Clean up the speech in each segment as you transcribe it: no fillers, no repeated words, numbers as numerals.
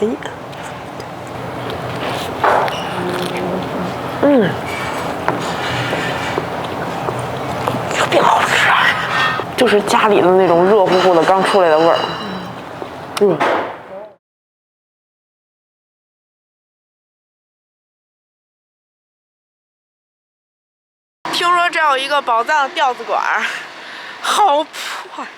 哎，嗯，特别好吃啊，就是家里的那种热乎乎的刚出来的味儿。听说这有一个宝藏吊子馆，好破呀！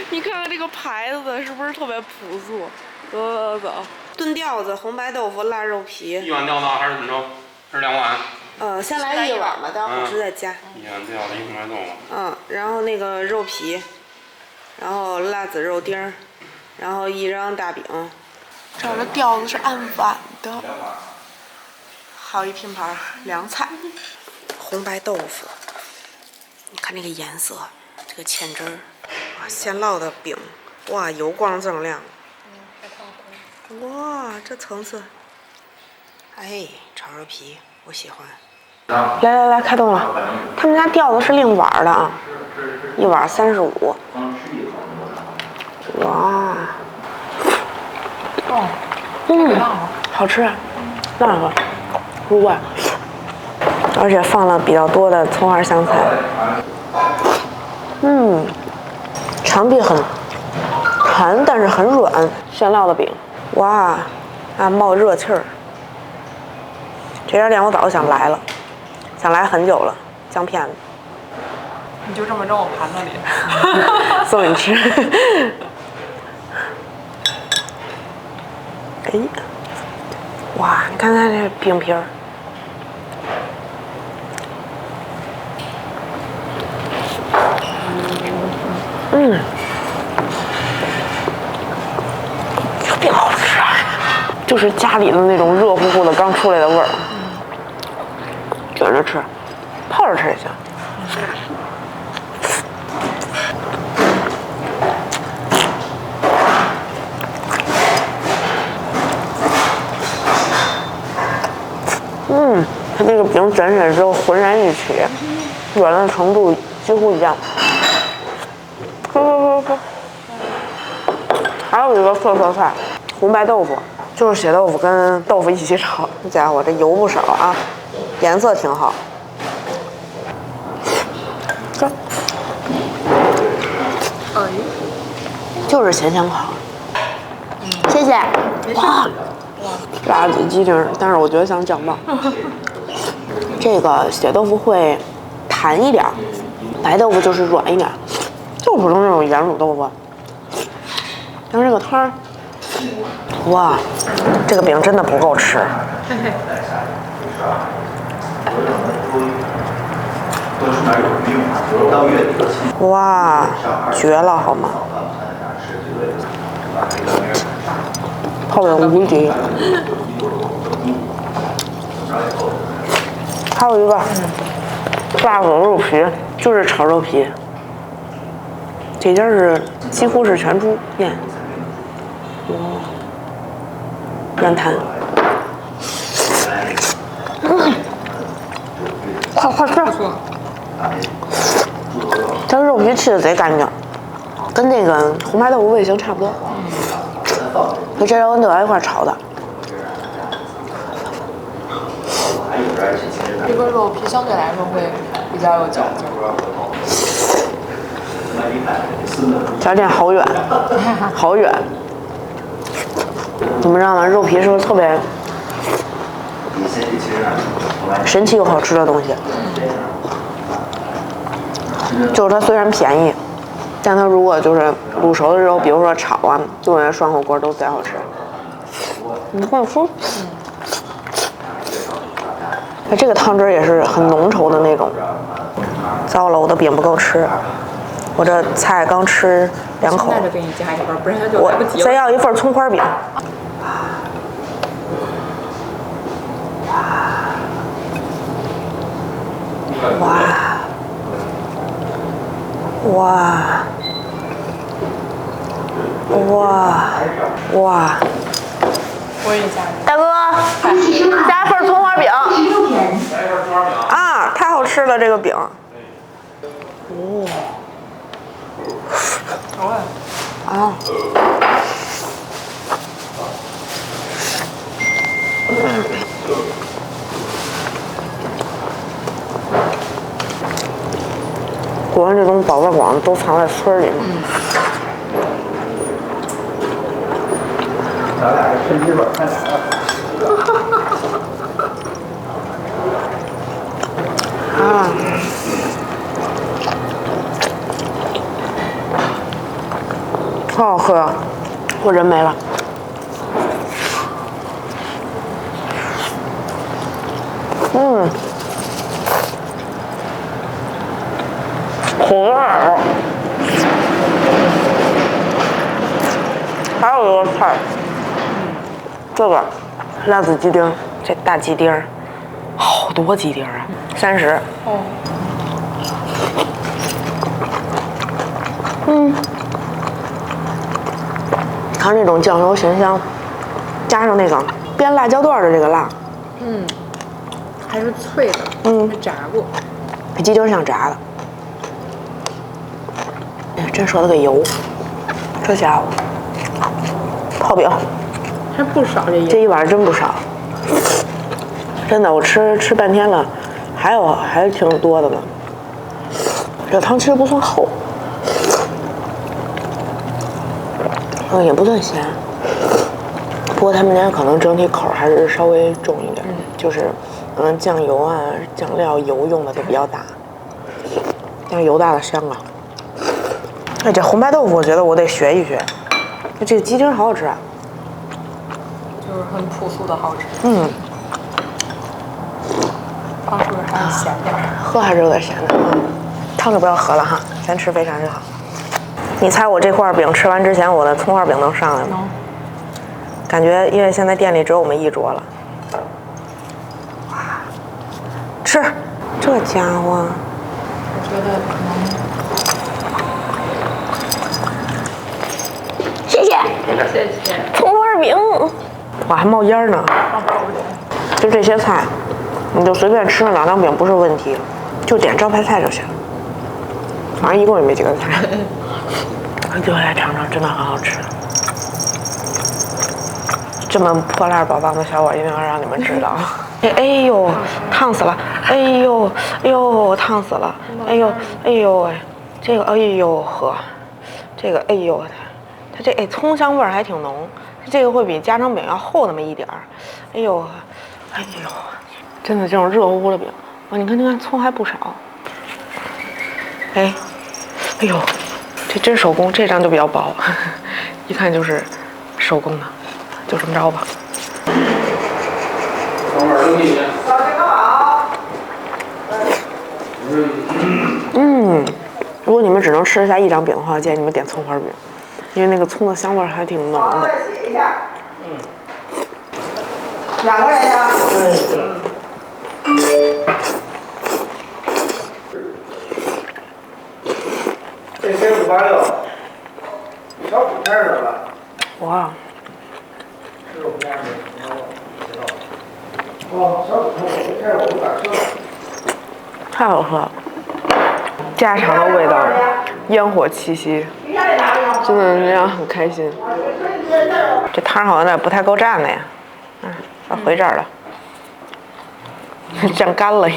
你看看这个牌子是不是特别朴素？走走走，炖吊子，红白豆腐，腊肉皮。1碗吊子还是怎么着？还是2碗？先来1碗吧，待会儿再加。1碗吊子，1红白豆腐。然后那个肉皮，然后辣子肉丁儿，然后1张大饼。这儿的吊子是按碗的，还有一拼盘凉菜，红白豆腐。你看这个颜色，这个芡汁儿，现烙的饼，哇，油光锃亮。哇，这层次，哎，炒肉皮我喜欢。来来来，开动了！他们家吊子是另碗的啊，1碗35。哇，好吃，辣和入味，而且放了比较多的葱花香菜。肠壁很弹，但是很软，现烙的饼。哇，冒热气儿。这家店我早就想来了，想来很久了，姜片子。你就这么扔我盘子里，送你吃。哎，哇，你看它这饼皮儿。特别好吃啊，就是家里的那种热乎乎的刚出来的味儿。卷着吃，泡着吃也行。它这个饼卷起来之后浑然一体，软的程度几乎一样。喝。还有一个特色菜，红白豆腐，就是血豆腐跟豆腐一起炒。这家伙这油不少啊，颜色挺好。这，就是咸香烤。谢谢。哇，辣子鸡丁，但是我觉得像酱爆。这个血豆腐会弹一点，白豆腐就是软一点，就普通那种盐卤豆腐。但是这个汤儿，哇，这个饼真的不够吃。哇，绝了好吗？泡的无敌。还有一个辣子肉皮，就是炒肉皮。这家是几乎是全猪面，软弹。快吃！它肉皮切的贼干净，跟那个红白豆腐味型差不多。和这跟豆芽一块炒的。这个肉皮相对来说会比较有嚼劲。家店好远，好远。你们知道吗？肉皮是个特别神奇又好吃的东西。就是它虽然便宜，但它如果就是卤熟的时候，比如说炒啊，炖完涮火锅都贼好吃。你跟我说。这个汤汁也是很浓稠的那种。糟了，我的饼不够吃，我这菜刚吃2口。那就给你加一份，不然它就来不及了。我再要一份葱花饼。哇！我也加。大哥，加份葱花饼。啊，太好吃了这个饼。果然这种宝贝广都藏在村里嘛。咱俩这身基本看啥了？啊，好好喝啊！我人没了。红耳，还有一个菜，这个辣子鸡丁，这大鸡丁儿，好多鸡丁啊，30。哦。它那种酱油咸香，加上那个煸辣椒段的这个辣，还是脆的，没炸过。鸡丁像炸的。哎，真说了个油，这家伙，泡饼，还不少这这一碗真不少。真的，我吃半天了，还挺多的呢。这汤其实不算厚，也不算咸。不过他们家可能整体口还是稍微重一点，就是酱油啊、酱料油用的都比较大，酱油大的香啊。哎，这红白豆腐我觉得我得学一学，这个鸡丁好好吃啊。就是很朴素的好吃。汤是不是还是咸点儿？喝还是有点咸的，汤就不要喝了哈，先吃肥肠就好。你猜我这块饼吃完之前，我的葱花饼能上来吗？感觉因为现在店里只有我们一桌了。哇，吃，这家伙，我觉得可能。谢谢，谢谢。葱花饼，哇，还冒烟呢。就这些菜，你就随便吃2张饼不是问题，就点招牌菜就行。反正一共也没几个菜。就来尝尝，真的很好吃。这么破烂宝宝的小我一定要让你们知道。哎呦，烫死了！哎呦，烫死了！哎呦，喂，这个哎呦呵，这个哎呦，它这葱香味儿还挺浓，这个会比家常饼要厚那么一点儿。哎呦，真的这种热乎乎的饼，哇，你看葱还不少。哎呦。这真手工，这张就比较薄，一看就是手工的，就这么着吧。如果你们只能吃得下1张饼的话，建议你们点葱花饼，因为那个葱的香味还挺浓的。2个人呀？这些586，小薯片儿的吧？哇！是5片儿的，哦，小薯片儿我不敢吃。太好喝了，家常的味道，烟火气息，真的让人很开心。这汤好像有点不太够蘸的呀，要回这儿了，蘸干了。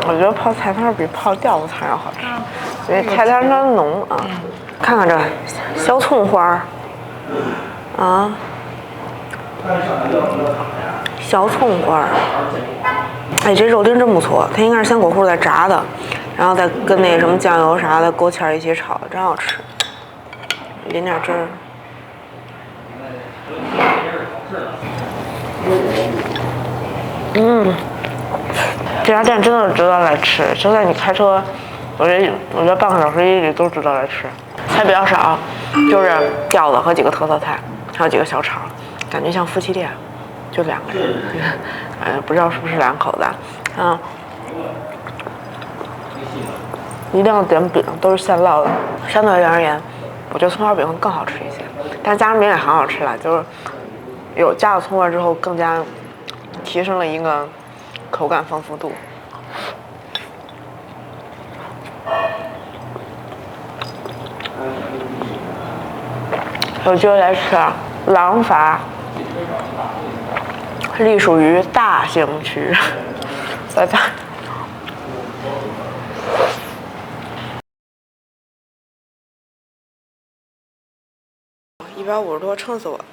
我觉得泡菜汤比泡吊子汤要好吃，因为菜汤它浓啊。看看这小葱花啊，小葱花。哎，这肉丁真不错，它应该是先果糊再炸的，然后再跟那什么酱油啥的勾芡一起炒，真好吃。淋点汁儿。这家店真的值得来吃，就算你开车，我觉得半个小时以里都值得来吃。菜比较少，就是吊子和几个特色菜，还有几个小炒，感觉像夫妻店，就2个人，不知道是不是2口子，一定要点饼，都是现烙的。相对而言，我觉得葱花饼会更好吃一些，但是家常饼也很好吃了，就是有加了葱花之后，更加提升了一个口感丰富度。有机会来吃狼伐隶属于大兴区。拜拜。150多，撑死我了。